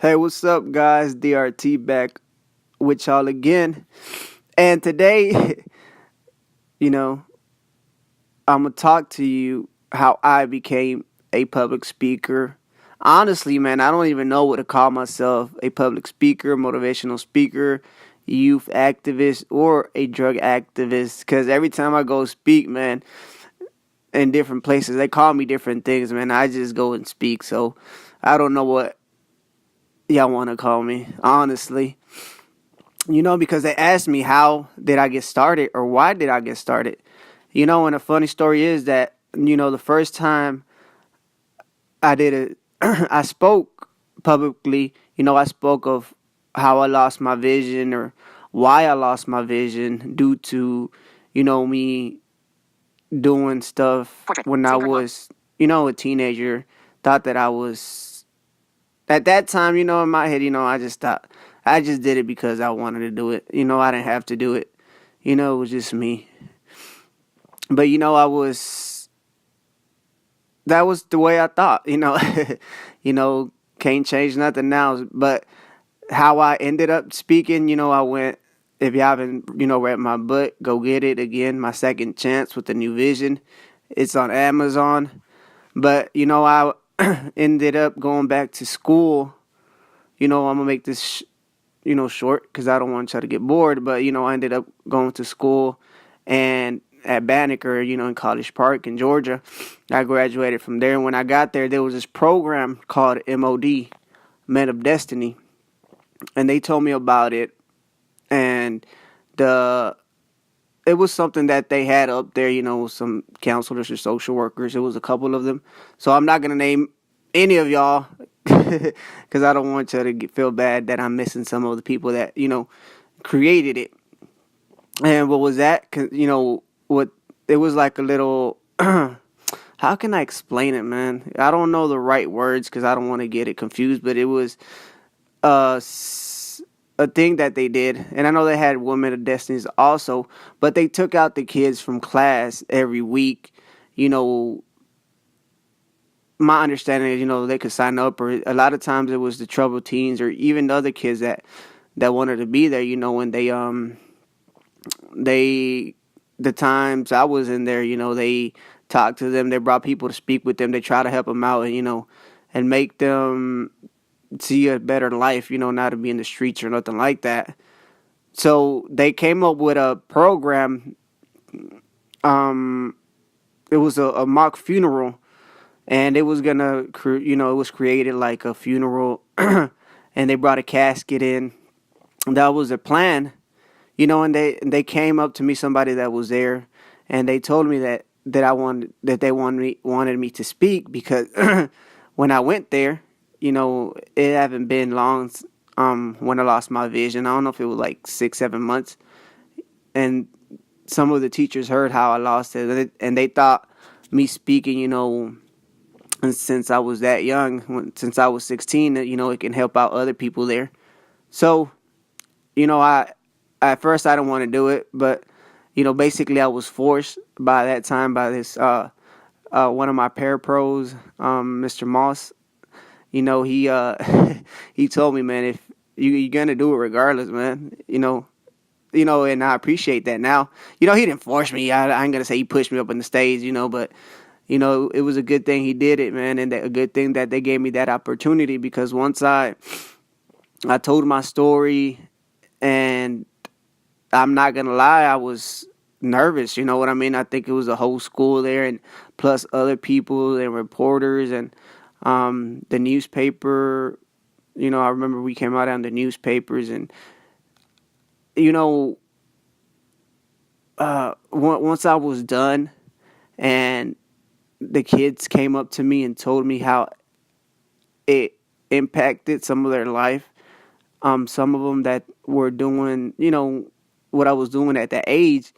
Hey, what's up, guys? DRT back with y'all again. And today, you know, I'm going to talk to you how I became a public speaker. Honestly, man, I don't even know what to call myself: a public speaker, motivational speaker, youth activist, or a drug activist. Because every time I go speak, man, in different places, they call me different things, man. I just go and speak. So I don't know what y'all want to call me, honestly. Because they asked me how did I get started or why did I get started. And a funny story is that, the first time I did it, I spoke publicly. I spoke of how I lost my vision or why I lost my vision due to, me doing stuff when I was, a teenager. Thought that I was, at that time, in my head, I just thought, I just did it because I wanted to do it. I didn't have to do it. It was just me. But that was the way I thought. you know, can't change nothing now. But how I ended up speaking, I went. If you haven't, read my book, go get it again. My second chance with the new vision. It's on Amazon. But I ended up going back to school. I'm gonna make this short because I don't want y'all to get bored. But, I ended up going to school and at Banneker, in College Park in Georgia. I graduated from there. And when I got there was this program called MOD, Men of Destiny. And they told me about it. And it was something that they had up there, some counselors or social workers. It was a couple of them. So I'm not going to name any of y'all because I don't want you to feel bad that I'm missing some of the people that, created it. And what was that? What it was like a little. How can I explain it, man? I don't know the right words because I don't want to get it confused. But it was uh, a thing that they did, and I know they had Women of Destinies also. But they took out the kids from class every week. You know, my understanding is, they could sign up, or a lot of times it was the troubled teens, or even the other kids that wanted to be there. When they the times I was in there, they talked to them, they brought people to speak with them, they try to help them out, and and make them see a better life, not to be in the streets or nothing like that. So they came up with a program. Um, it was a mock funeral, and it was gonna, it was created like a funeral, and they brought a casket in. That was the plan. And they came up to me, somebody that was there, and they told me that they wanted me to speak because when I went there, it haven't been long when I lost my vision. I don't know if it was like 6-7 months, and some of the teachers heard how I lost it, and they thought me speaking, and since I was that young, since I was 16, it can help out other people there. So I at first I didn't want to do it, but basically I was forced by that time by this one of my parapros, Mr. Moss. He he told me, man, if you're gonna do it regardless, man. And I appreciate that now. He didn't force me. I ain't gonna say he pushed me up on the stage, but it was a good thing he did it, man, and a good thing that they gave me that opportunity because once I told my story, and I'm not gonna lie, I was nervous. You know what I mean? I think it was a whole school there, and plus other people and reporters and the newspaper. I remember we came out on the newspapers, and you know, once I was done, and the kids came up to me and told me how it impacted some of their life. Some of them that were doing, what I was doing at that age,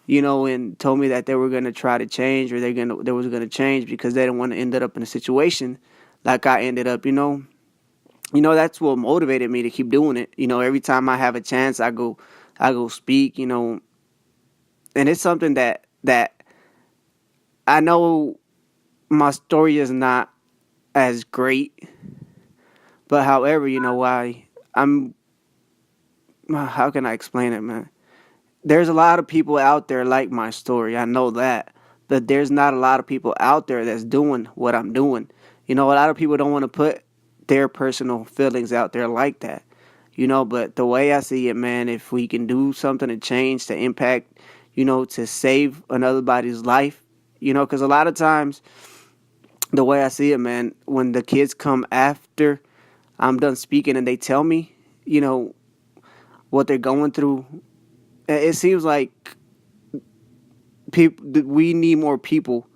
and told me that they were gonna try to change, or they was gonna change because they didn't want to end up in a situation like I ended up. That's what motivated me to keep doing it. Every time I have a chance, I go speak. And it's something that I know my story is not as great, But however, why I'm how can I explain it, man? There's a lot of people out there like my story. I know that. But there's not a lot of people out there that's doing what I'm doing. A lot of people don't want to put their personal feelings out there like that. But the way I see it, man, if we can do something to change, to impact, to save another body's life, because a lot of times, the way I see it, man, when the kids come after I'm done speaking and they tell me, you know, what they're going through, it seems like we need more people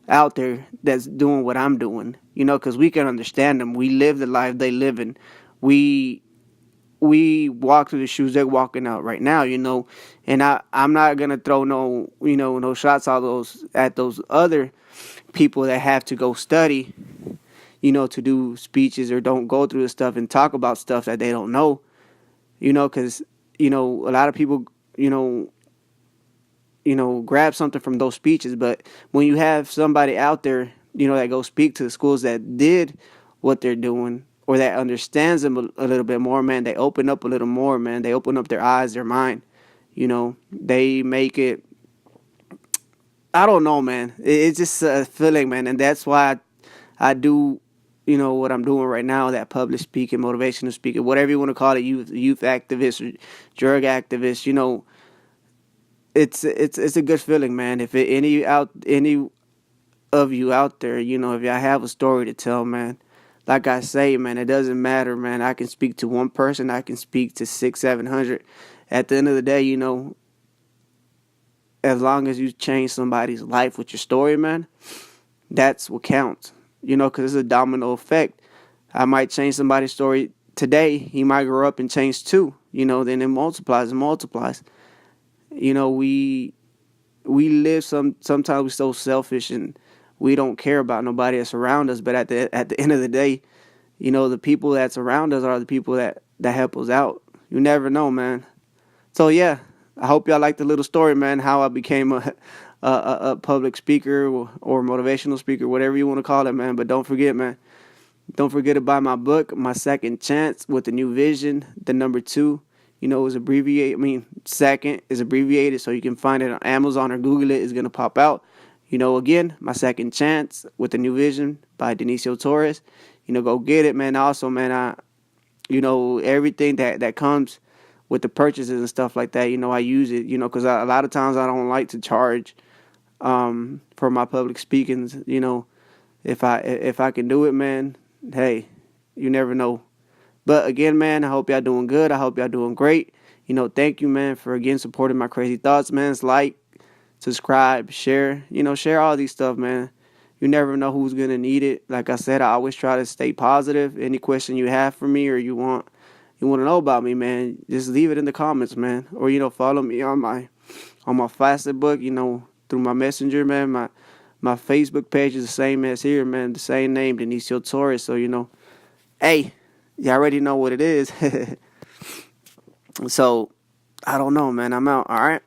out there that's doing what I'm doing, because we can understand them. We live the life they live in. We we walk through the shoes they're walking out right now, and I'm not gonna throw no shots at those other people that have to go study, to do speeches or don't go through the stuff and talk about stuff that they don't know, because a lot of people, you know, grab something from those speeches. But when you have somebody out there, that go speak to the schools that did what they're doing or that understands them a little bit more, man, they open up a little more, man. They open up their eyes, their mind. They make it. I don't know, man. It's just a feeling, man, and that's why I do, what I'm doing right now. That public speaking, motivational speaking, whatever you want to call it, youth activist, or drug activist. It's a good feeling, man. If any of you out there, if y'all have a story to tell, man, like I say, man, it doesn't matter, man. I can speak to one person, I can speak to 600, 700. At the end of the day, as long as you change somebody's life with your story, man, that's what counts. Because it's a domino effect. I might change somebody's story today. He might grow up and change too. Then it multiplies and multiplies. We live sometimes we're so selfish and we don't care about nobody that's around us. But at the end of the day, the people that's around us are the people that help us out. You never know, man. So yeah, I hope y'all like the little story, man. How I became a public speaker or motivational speaker, whatever you want to call it, man. But don't forget, man. Don't forget to buy my book, My Second Chance with the New Vision. The number 2, is abbreviated. Second is abbreviated, so you can find it on Amazon or Google it. It's going to pop out. Again, My Second Chance with the New Vision by Dionicio Torres. Go get it, man. Also, man, everything that comes with the purchases and stuff like that, I use it, because a lot of times I don't like to charge for my public speakings. If I can do it, man, hey, you never know. But again, man, I hope y'all doing good. I hope y'all doing great. Thank you, man, for again supporting my crazy thoughts, man. It's like, subscribe, share, share all these stuff, man. You never know who's gonna need it. Like I said, I always try to stay positive. Any question you have for me or you want to know about me, man, just leave it in the comments, man. Or follow me on my Facebook, through my messenger, man. My Facebook page is the same as here, man. The same name, Dionicio Torres. So hey, you already know what it is. So I don't know, man. I'm out. All right.